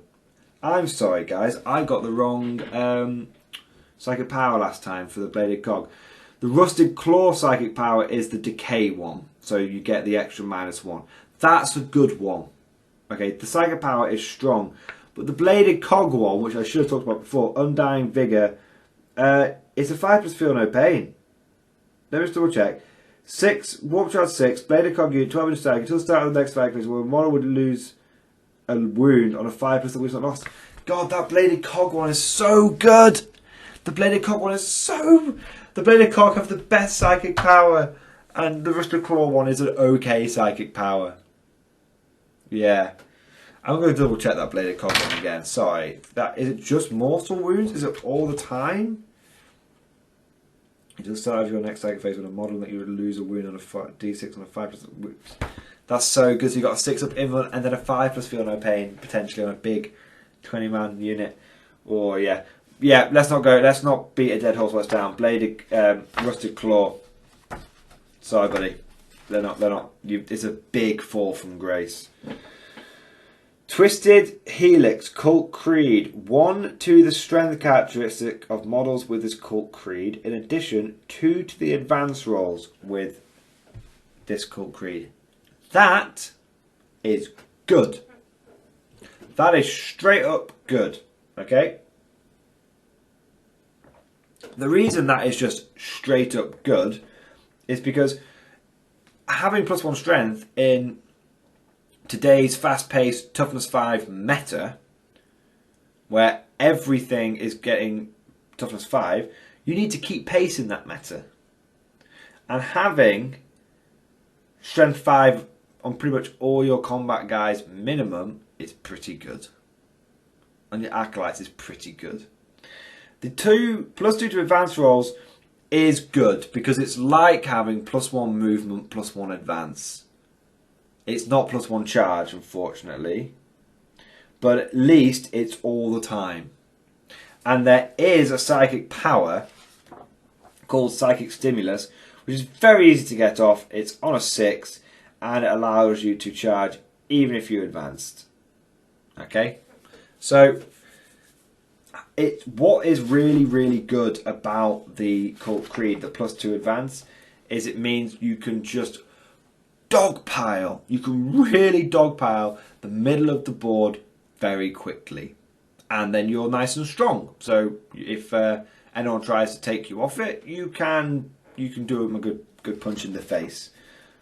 I'm sorry, guys. I got the wrong. Psychic power last time for the bladed cog. The rusted claw psychic power is the decay one, so you get the extra -1. That's a good one. Okay, the psychic power is strong, but the bladed cog one, which I should have talked about before, undying vigor, it's a 5+ feel no pain. Let me just double check. 6 warp charge 6 bladed cog unit 12 inch stag until the start of the next fight phase, where a model would lose a wound on a 5+ that was not lost. God, that bladed cog one is so good. The bladed cog one is so... The bladed cog have the best psychic power, and the rusted claw one is an okay psychic power. Yeah. I'm going to double check that bladed cog one again. Sorry. Is it just mortal wounds? Is it all the time? Until the start of your next psychic phase, when a model that you would lose a wound on a d6 on a 5+. That's so good. So you got a 6+ invalid and then a 5+ feel no pain, potentially on a big 20-man unit. Or yeah. Yeah, let's not beat a dead horse while it's down. Bladed, rusted claw. Sorry, buddy. They're not. It's a big fall from grace. Twisted Helix Cult Creed. 1 to the strength characteristic of models with this Cult Creed. In addition, 2 to the advance rolls with this Cult Creed. That is good. That is straight up good. Okay? The reason that is just straight up good is because having +1 strength in today's fast-paced toughness 5 meta, where everything is getting toughness 5, you need to keep pace in that meta. And having strength 5 on pretty much all your combat guys minimum is pretty good. And your acolytes is pretty good. The +2 to advance rolls is good because it's like having +1 movement, +1 advance. It's not +1 charge, unfortunately, but at least it's all the time. And there is a psychic power called Psychic Stimulus, which is very easy to get off. It's on a 6 and it allows you to charge even if you're advanced. Okay, so what is really, really good about the Cult Creed, the +2 advance, is it means you can just dogpile. You can really dogpile the middle of the board very quickly. And then you're nice and strong. So if anyone tries to take you off it, you can do them a good punch in the face.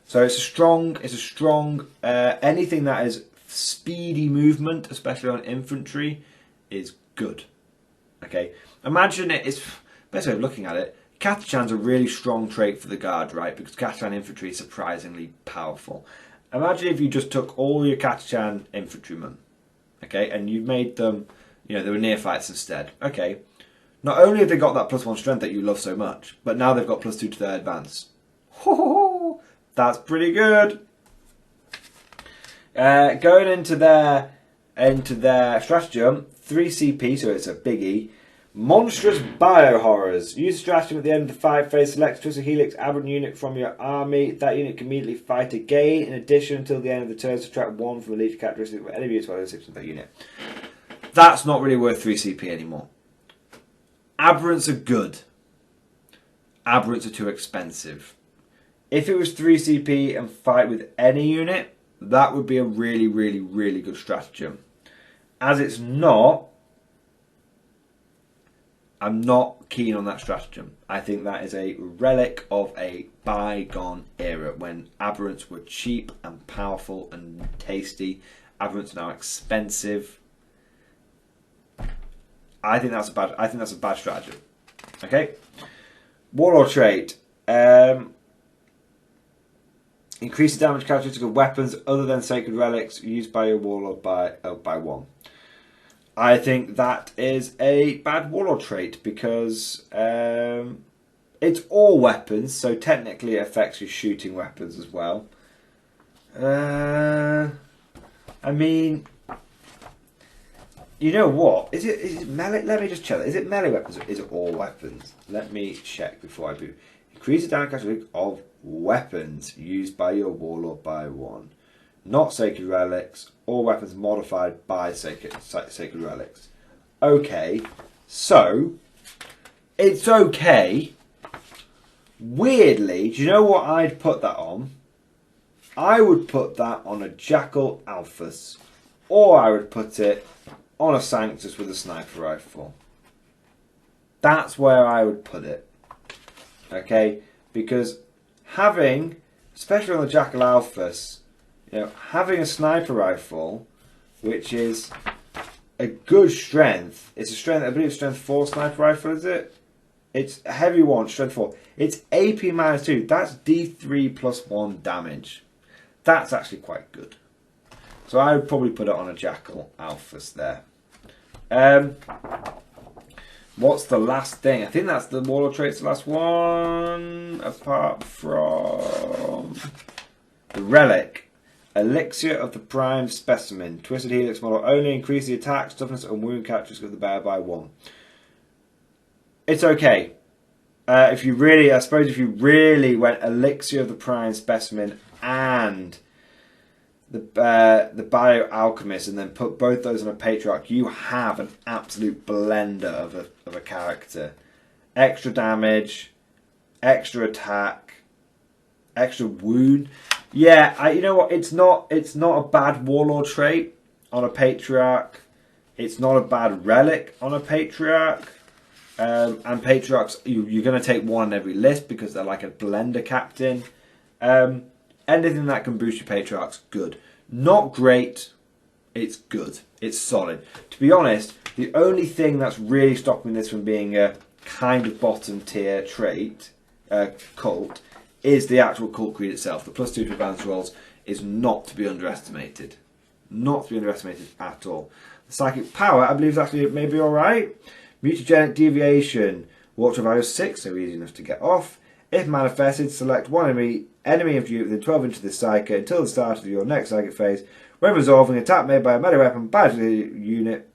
So it's a strong anything that is speedy movement, especially on infantry, is good. Okay, imagine it is, best way of looking at it, Catachan's a really strong trait for the guard, right? Because Catachan infantry is surprisingly powerful. Imagine if you just took all your Catachan infantrymen, okay, and you made them, they were neophytes instead. Okay, not only have they got that +1 strength that you love so much, but now they've got +2 to their advance. Ho, that's pretty good. Going into their stratagem, 3 CP, so it's a biggie. Monstrous Biohorrors. Use the stratagem at the end of the 5 phase. Select a Twisted Helix aberrant unit from your army. That unit can immediately fight again. In addition, until the end of the turn, subtract 1 from the leech characteristic of any unit while 6 of that unit. That's not really worth 3 CP anymore. Aberrants are good. Aberrants are too expensive. If it was 3 CP and fight with any unit, that would be a really, really, really good stratagem. As it's not, I'm not keen on that stratagem. I think that is a relic of a bygone era when aberrants were cheap and powerful and tasty. Aberrants are now expensive. I think that's a bad stratagem. Okay, Warlord Trait. Increase the damage characteristic of weapons other than sacred relics used by your warlord by 1. I think that is a bad warlord trait because it's all weapons, so technically it affects your shooting weapons as well. I mean, you know what? Is it melee? Let me just check. Is it melee weapons or is it all weapons? Let me check before I do. Increase the damage characteristic of weapons used by your warlord by 1. Not sacred relics, or weapons modified by sacred relics. Okay, so it's okay. Weirdly, do you know what I'd put that on? I would put that on a Jackal Alphas, or I would put it on a Sanctus with a sniper rifle. That's where I would put it. Okay, because having, especially on the Jackal Alphas, having a sniper rifle, which is a good strength. It's a strength, I believe it's strength 4 sniper rifle, is it? It's a heavy one, strength 4. It's AP -2. That's D3 +1 damage. That's actually quite good. So I would probably put it on a Jackal Alphas there. What's the last thing? I think that's the Warlord Traits, the last one, apart from the Relic. Elixir of the Prime Specimen. Twisted Helix model only increase the attack, toughness, and wound characteristics of the bear by 1. It's okay. I suppose if you really went Elixir of the Prime Specimen and the Bioalchemist, and then put both those on a Patriarch, you have an absolute blender of a character. Extra damage, extra attack, extra wound. Yeah, you know what? It's not a bad Warlord trait on a Patriarch. It's not a bad Relic on a Patriarch. And Patriarchs, you're going to take one in every list because they're like a blender captain. Anything that can boost your Patriarchs, good. Not great, it's good. It's solid. To be honest, the only thing that's really stopping this from being a kind of bottom tier trait, cult, is the actual cult creed itself. The +2 to advanced rolls is not to be underestimated. Not to be underestimated at all. The psychic power, I believe, is actually maybe alright. Mutagenic deviation, warp to value 6, so easy enough to get off. If manifested, select one enemy of you within 12 inches of this psychic until the start of your next psychic phase. When resolving, an attack made by a melee weapon by the unit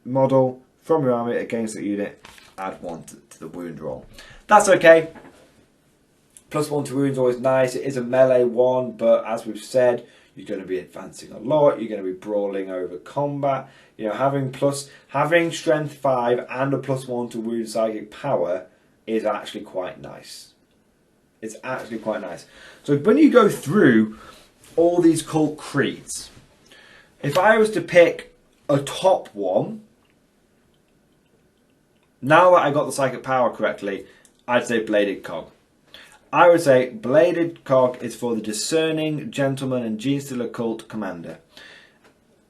model from your army against that unit, add 1 to the wound roll. That's okay. +1 to wounds always nice. It is a melee one, but as we've said, you're going to be advancing a lot. You're going to be brawling over combat. You know, having strength 5 and a +1 to wound psychic power is actually quite nice. It's actually quite nice. So when you go through all these cult creeds, if I was to pick a top one, now that I got the psychic power correctly, I'd say Bladed Cog. I would say Bladed Cog is for the discerning gentleman and Genestealer cult commander.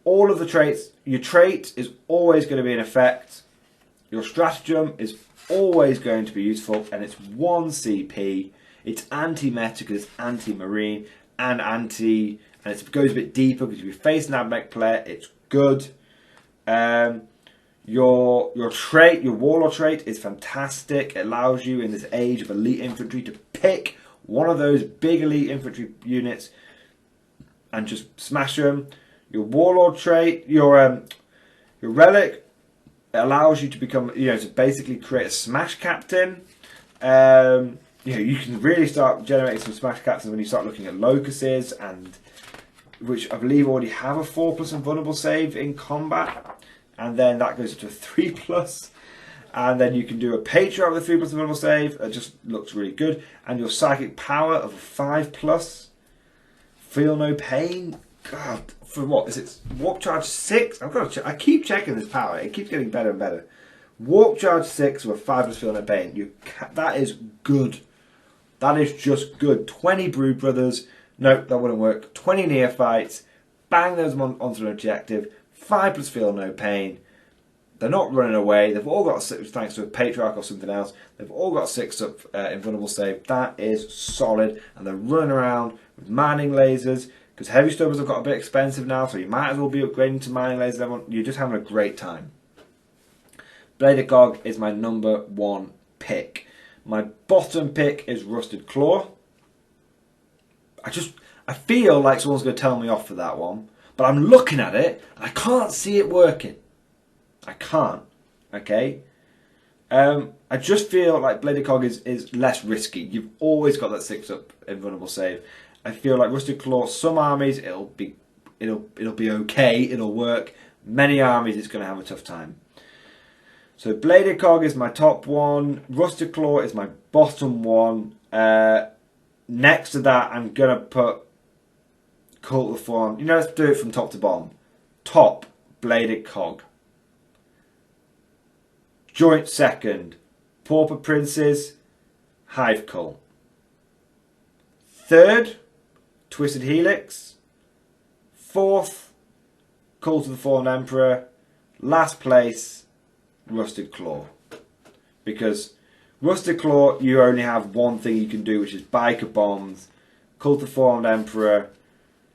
All of the traits, your trait is always going to be in effect. Your stratagem is always going to be useful, and it's 1 CP. It's anti-meta because it's anti-marine and it goes a bit deeper because if you face an Abmech player, it's good. Your trait, your Warlord trait is fantastic. It allows you in this age of elite infantry to pick one of those big elite infantry units and just smash them. Your Warlord trait, your Relic, it allows you to become, to basically create a smash captain. You can really start generating some smash captains when you start looking at locuses, and which I believe already have a 4+ invulnerable save in combat, and then that goes to a 3+, and then you can do a Patriarch with a 3+ invulnerable save. It just looks really good, and your psychic power of a 5+. Feel no pain. God, for what is it? Warp charge 6. I've got to check. I keep checking this power. It keeps getting better and better. Warp charge 6 with a 5+ feel no pain. That is good. That is just good. 20 Brood Brothers. Nope, that wouldn't work. 20 Neophytes. Bang those onto an objective. 5+ feel no pain. They're not running away. They've all got 6, thanks to a Patriarch or something else. They've all got 6+ invulnerable save. That is solid. And they're running around with mining lasers. Because heavy stubbers have got a bit expensive now, so you might as well be upgrading to mining lasers. You're just having a great time. Bladed Cog is my number 1 pick. My bottom pick is Rusted Claw. I feel like someone's going to tell me off for that one. But I'm looking at it, and I can't see it working. I can't. Okay? I just feel like Bladed Cog is less risky. You've always got that 6+ invulnerable save. I feel like Rusted Claw, some armies it'll be okay, it'll work. Many armies it's going to have a tough time. So Bladed Cog is my top one. Rusted Claw is my bottom one. Next to that, I'm going to put Cult of the Fawn. Let's do it from top to bottom. Top, Bladed Cog. Joint second, Pauper Princes, Hive Cult. Third, Twisted Helix. Fourth, Cult of the Fallen Emperor. Last place, Rusted Claw. Because Rusted Claw, you only have one thing you can do, which is Biker Bombs. Cult of the Fallen Emperor.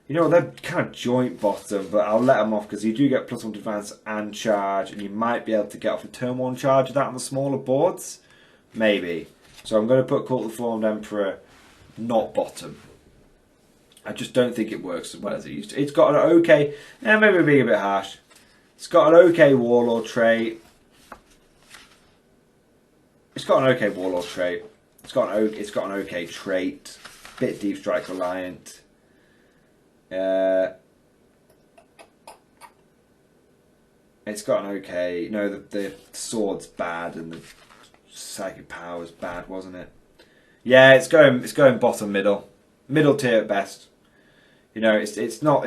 They're kind of joint bottom, but I'll let them off because you do get +1 to advance and charge, and you might be able to get off a turn 1 charge of that on the smaller boards. Maybe. So I'm going to put Cult of the Fallen Emperor not bottom. I just don't think it works as well as it used to. It's got an okay, maybe being a bit harsh. It's got an okay Warlord trait. It's got an okay Warlord trait. It's got an okay trait. Bit Deep Strike Reliant. It's got an okay. You know, the sword's bad and the psychic power's bad, wasn't it? Yeah, it's going bottom middle tier at best. You know, it's not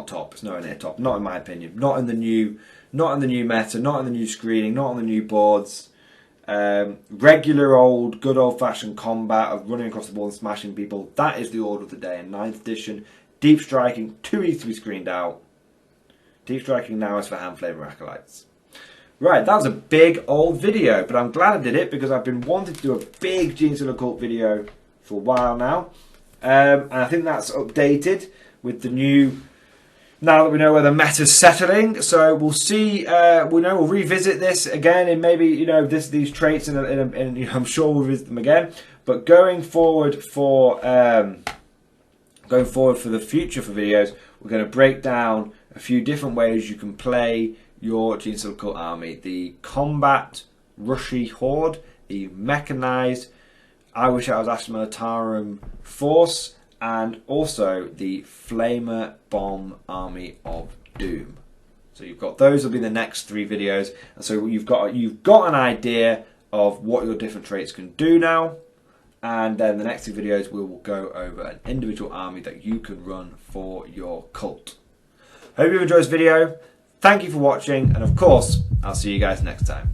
top. It's nowhere near top. Not in my opinion. Not in the new meta. Not in the new screening. Not on the new boards. Regular old, good old-fashioned combat of running across the board and smashing people. That is the order of the day in 9th edition. Deep striking, too easy to be screened out. Deep striking now is for hand flavor acolytes. Right, that was a big old video, but I'm glad I did it because I've been wanting to do a big Genestealer cult video for a while now. And I think that's updated with the new, now that we know where the meta's settling. So we'll see, we'll revisit this again in maybe, you know, these traits, and you know, I'm sure we'll visit them again. But going forward for the future for videos, we're going to break down a few different ways you can play your Genestealer cult army. The combat rushy horde, the mechanized I Wish I Was Astra Militarum force, and also the Flamer Bomb Army of Doom. So you've got those will be the next 3 videos, and so you've got an idea of what your different traits can do now. And then the next 2 videos we will go over an individual army that you can run for your cult. Hope you've enjoyed this video. Thank you for watching, and of course, I'll see you guys next time.